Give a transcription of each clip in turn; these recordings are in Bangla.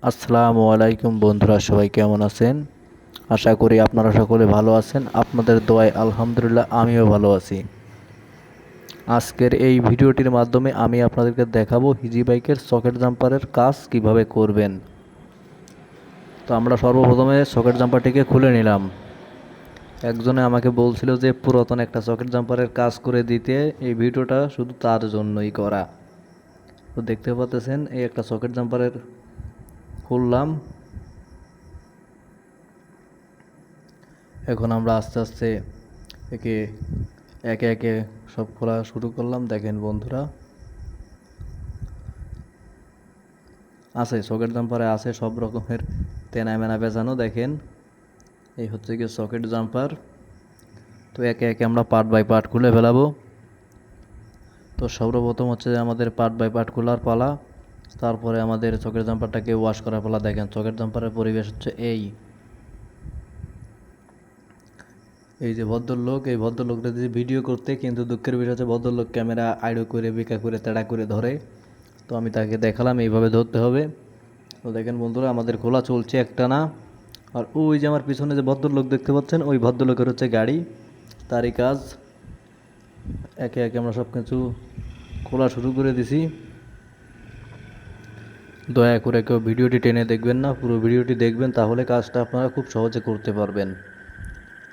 আসসালামু আলাইকুম বন্ধুরা, সবাই কেমন আছেন? আশা করি আপনারা সকলে ভালো আছেন। আপনাদের দোয়ায় আলহামদুলিল্লাহ আমিও ভালো আছি। আজকের এই ভিডিওটির মাধ্যমে আমি আপনাদেরকে দেখাবো হিজি বাইকের সকেট জাম্পারের কাজ কিভাবে করবেন। তো আমরা সর্বপ্রথমে সকেট জাম্পারটিকে খুলে নিলাম। একজনে আমাকে বলছিল যে পুরাতন একটা সকেট জাম্পারের কাজ করে দিতে, এই ভিডিওটা শুধু তার জন্যই করা। তো দেখতে পাচ্ছেন এই একটা সকেট জাম্পারের খুললাম। এখন আমরা আস্তে আস্তে একে একে একে সব খোলা শুরু করলাম। দেখেন বন্ধুরা, আছে সকেট জাম্পারে আছে সব রকমের তেনা মেনা বেজানো। দেখেন এই হচ্ছে কি সকেট জাম্পার। তো একে একে আমরা পার্ট বাই পার্ট খুলে ফেলাবো। তো সর্বপ্রথম হচ্ছে যে আমাদের পার্ট বাই পার্ট খোলার পালা, তারপরে আমাদের সকেট জাম্পারটাকে ওয়াশ করার পালা। দেখেন সকেট জাম্পারের পরিবেশ হচ্ছে এই যে ভদ্রলোক, এই ভদ্রলোকটা যে ভিডিও করতে, কিন্তু দুঃখের বিষয় হচ্ছে ভদ্রলোক ক্যামেরা আইডো করে বেঁকা করে তেড়া করে ধরে। তো আমি তাকে দেখালাম এইভাবে ধরতে হবে। তো দেখেন বন্ধুরা, আমাদের খোলা চলছে একটা না। আর ওই যে আমার পিছনে যে ভদ্রলোক দেখতে পাচ্ছেন, ওই ভদ্রলোকের হচ্ছে গাড়ি, তারই কাজ। একে একে আমরা সব কিছু খোলা শুরু করে দিছি। দয়া করে কেউ ভিডিওটি টেনে দেখবেন না, পুরো ভিডিওটি দেখবেন, তাহলে কাজটা আপনারা খুব সহজে করতে পারবেন।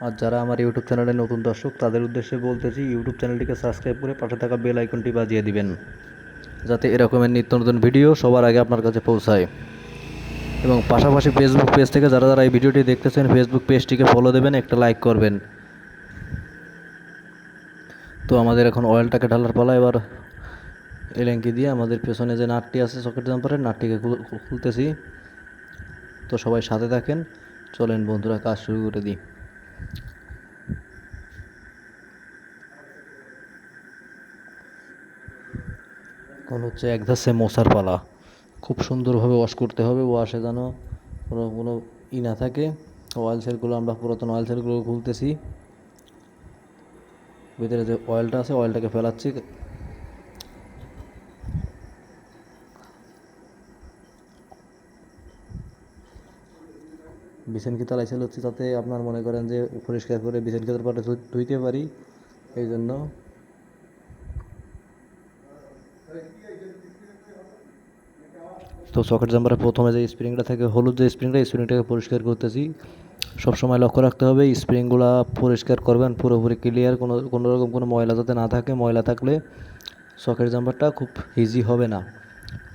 আর যারা আমার ইউটিউব চ্যানেলে নতুন দর্শক, তাদের উদ্দেশ্যে বলতেছি ইউটিউব চ্যানেলটিকে সাবস্ক্রাইব করে পাশে থাকা বেল আইকনটি বাজিয়ে দিবেন, যাতে এরকমের নিত্য নতুন ভিডিও সবার আগে আপনার কাছে পৌঁছায়। এবং পাশাপাশি ফেসবুক পেজ থেকে যারা যারা এই ভিডিওটি দেখতেছেন, ফেসবুক পেজটিকে ফলো দেবেন, একটা লাইক করবেন। তো আমাদের এখন অয়েলটাকে ঢালার পালা। এবার এলেঙ্কি দিয়ে আমাদের পেছনে যে নাটটি আছে সকেট জাম্পারের, নাটটিকে খুলতেছি। তো সবাই সাথে থাকেন, চলেন বন্ধুরা কাজ শুরু করে দিই। এখন হচ্ছে এক ধাসে মোছার পালা। খুব সুন্দরভাবে ওয়াশ করতে হবে, ওয়াশে যেন কোনো না থাকে। অয়েল সেলগুলো, আমরা পুরাতন অয়েল সেলগুলো খুলতেছি। ভিতরে যে অয়েলটা আছে, অয়েলটাকে ফেলাচ্ছি। বিছান কি তালাইছিল হচ্ছে, তাতে আপনার মনে করেন যে পরিষ্কার করে বিছান খেতার পাটে ধুইতে পারি, এই জন্য। তো সকেট জাম্পারের প্রথমে যে স্প্রিংটা থাকে, হলুদ যে স্প্রিংটা, স্প্রিংটাকে পরিষ্কার করতেছি। সবসময় লক্ষ্য রাখতে হবে স্প্রিংগুলা পরিষ্কার করবেন পুরোপুরি ক্লিয়ার, কোনো রকম কোনো ময়লা যাতে না থাকে। ময়লা থাকলে সকেট জাম্পারটা খুব ইজি হবে না।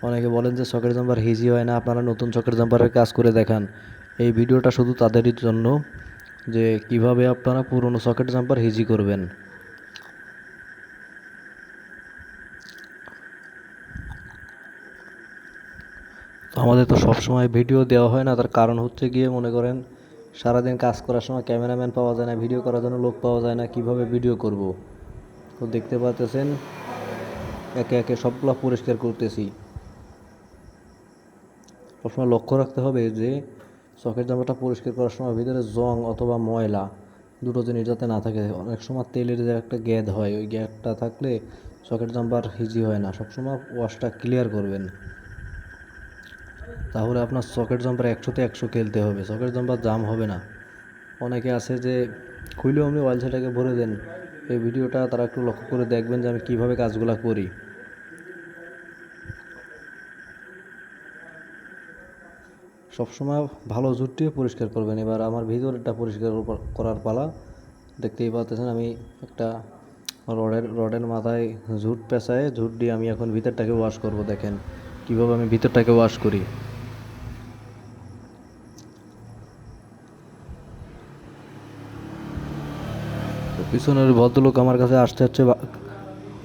অনেকে বলেন যে সকেট জাম্পার ইজি হয় না, আপনারা নতুন সকেট জাম্পারের কাজ করে দেখান। এই ভিডিওটা শুধু তাদেরই জন্য যে কিভাবে আপনারা পুরনো সকেট জাম্পার ইজি করবেন। তো আমাদের তো সবসময় ভিডিও দেওয়া হয় না, তার কারণ হচ্ছে গিয়ে মনে করেন সারাদিন কাজ করার সময় ক্যামেরাম্যান পাওয়া যায় না, ভিডিও করার জন্য লোক পাওয়া যায় না, কিভাবে ভিডিও করব। তো দেখতে পাচ্ছেন একে একে সবগুলো পরিষ্কার করতেছি। সবসময় লক্ষ্য রাখতে হবে যে সকেট জামাটা পরিষ্কার করার সময় ভিতরে জং অথবা ময়লা দুটো জিনিস যাতে না থাকে। অনেক সময় তেলের যে একটা গ্যাদ হয়, ওই গ্যাদটা থাকলে সকেট জাম্পার ইজি হয় না। সবসময় ওয়াশটা ক্লিয়ার করবেন, তাহলে আপনার সকেট জাম্পার 100-তে 100 খেলতে হবে, সকেট জাম্পার জাম হবে না। অনেকে আছে যে খুইলেও আপনি অয়েল সেটাকে ভরে দেন। এই ভিডিওটা তারা একটু লক্ষ্য করে দেখবেন যে আমি কীভাবে কাজগুলো করি। সবসময় ভালো ঝুট দিয়ে পরিষ্কার করবেন। এবার আমার ভিতরটা পরিষ্কার করার পালা। দেখতেই পাচ্ছেন আমি একটা রডের মাথায় ঝুট পেঁচায়, ঝুট দিয়ে আমি এখন ভিতরটাকে ওয়াশ করব। দেখেন কীভাবে আমি ভিতরটাকে ওয়াশ করি। তো পিছনের ভদ্রলোক আমার কাছে আসতে হচ্ছে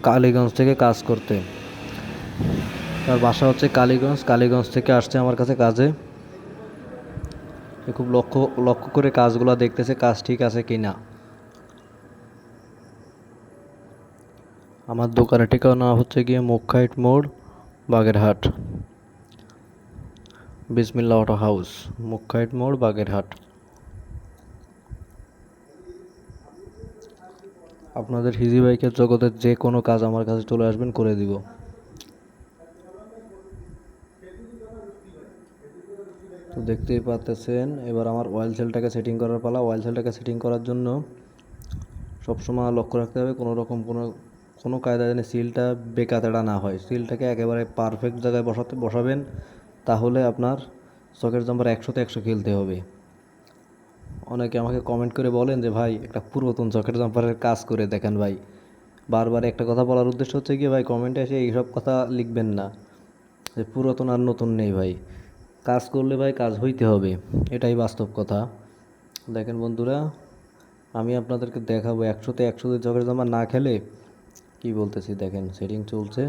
কালীগঞ্জ থেকে কাজ করতে। তার বাসা হচ্ছে কালীগঞ্জ থেকে আসছে আমার কাছে কাজে। খুব লক্ষ্য করে কাজগুলো দেখতেছে, কাজ ঠিক আছে কি না। আমার দোকানের ঠিকানা হচ্ছে গিয়ে মুখাইট মোড়, বাগেরহাট। বিসমিল্লাহ অটো হাউস, মুখাইট মোড়, বাগেরহাট। আপনাদের হিজি বাইকের জগতের যে কোনো কাজ আমার কাছে চলে আসবেন, করে দিব। তো দেখতেই পাচ্ছেন এবার আমার অয়েল সেলটাকে সেটিং করার পালা। অয়েল সেলটাকে সেটিং করার জন্য সবসময় লক্ষ্য রাখতে হবে কোনো কায়দায় যেন সিলটা বেকাতেড়া না হয়। সিলটাকে একেবারে পারফেক্ট জায়গায় বসাবেন, তাহলে আপনার সকেট জাম্পার 100-তে 100 খেলতে হবে। অনেকে আমাকে কমেন্ট করে বলেন যে ভাই একটা পুরাতন সকেট জাম্পারের কাজ করে দেখেন ভাই। বারবার একটা কথা বলার উদ্দেশ্য হচ্ছে কি ভাই, কমেন্টে এসে এইসব কথা লিখবেন না যে পুরাতন আর নতুন নেই ভাই। কাজ করলে ভাই কাজ হইতে হবে, এটাই বাস্তব কথা। দেখেন বন্ধুরা, আমি আপনাদেরকে দেখাবো 100-তে 100 সকেট জাম্পার না খেলে কি বলতেছি। দেখেন সেটিং চলছে।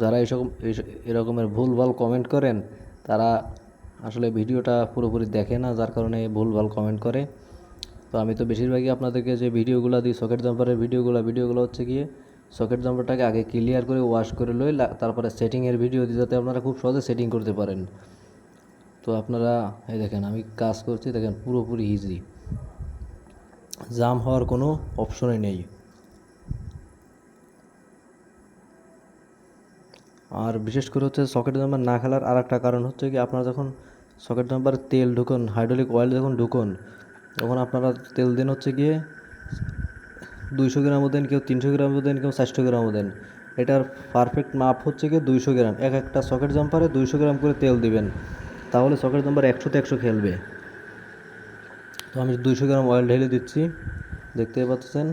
যারা এরকমের ভুলভাল কমেন্ট করেন তারা আসলে ভিডিওটা পুরোপুরি দেখে না, যার কারণে ভুলভাল কমেন্ট করে। তো আমি তো বেশিরভাগই আপনাদেরকে যে ভিডিওগুলো দিই সকেট জাম্পারের ভিডিওগুলো হচ্ছে গিয়ে সকেট জাম্পারটাকে আগে ক্লিয়ার করে ওয়াশ করে লই, তারপরে সেটিংয়ের ভিডিও দিই, যাতে আপনারা খুব সহজে সেটিং করতে পারেন। তো আপনারা এই দেখেন আমি কাজ করছি, দেখেন পুরোপুরি ইজি, জাম হওয়ার কোনো অপশনই নেই। আর বিশেষ করে হচ্ছে সকেট জাম্পার না খেলার আর একটা কারণ হচ্ছে কি, আপনারা যখন সকেট জাম্পারে তেল ঢুকন, হাইড্রোলিক অয়েল যখন ঢুকন, তখন আপনারা তেল দেন হচ্ছে গিয়ে 200 গ্রামও দেন, কেউ 300 গ্রামও দেন, কেউ 400 গ্রামও দেন। এটার পারফেক্ট মাপ হচ্ছে গিয়ে 200 গ্রাম। একটা সকেট জাম্পারে 200 গ্রাম করে তেল দিবেন, তাহলে সকেট জাম্পার 100-তে 100 খেলবে। তো আমি 200 গ্রাম অয়েল ঢেলে দিচ্ছি, দেখতেই পাচ্ছেন।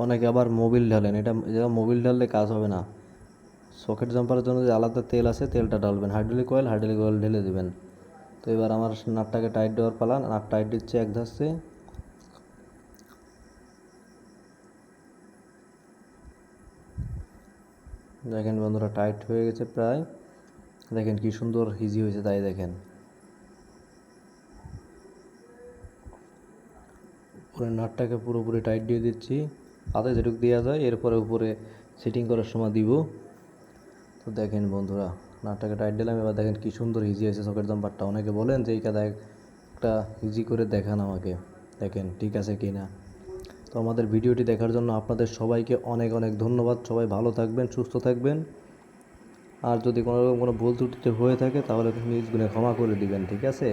অনেকে আবার মোবিল ঢালেন, এটা মোবিল ঢাললে কাজ হবে না। সকেট জাম্পারের জন্য যে আলাদা তেল আছে, তেলটা ঢালবেন, হাইড্রোলিক অয়েল ঢেলে দেবেন। তো এবার আমার নাটটাকে টাইট দেওয়ার পালা। নাট টাইট দিচ্ছে এক ধাসে। দেখেন বন্ধুরা, টাইট হয়ে গেছে প্রায়। দেখেন কি সুন্দর ইজি হয়েছে, তাই দেখেন। উপরে নাটটাকে পুরোপুরি টাইট দিয়ে দিচ্ছি, হাতে যেটুকু দেওয়া যায়, এরপরে উপরে সেটিং করার সময় দিব। তো দেখেন বন্ধুরা, নাটটাকে টাইট দিলাম, এবার দেখেন কি সুন্দর ইজি হয়েছে সকেট জাম্পারটা। অনেকে বলেন যে এই কাদা একটা ইজি করে দেখান আমাকে, দেখেন ঠিক আছে কি না। তো আমাদের ভিডিওটি দেখার জন্য আপনাদের সবাইকে অনেক অনেক ধন্যবাদ। সবাই ভালো থাকবেন, সুস্থ থাকবেন। আর যদি কোনো রকম কোনো ভুল ত্রুটি হয়ে থাকে তাহলে নিজ গুণে ক্ষমা করে দিবেন, ঠিক আছে।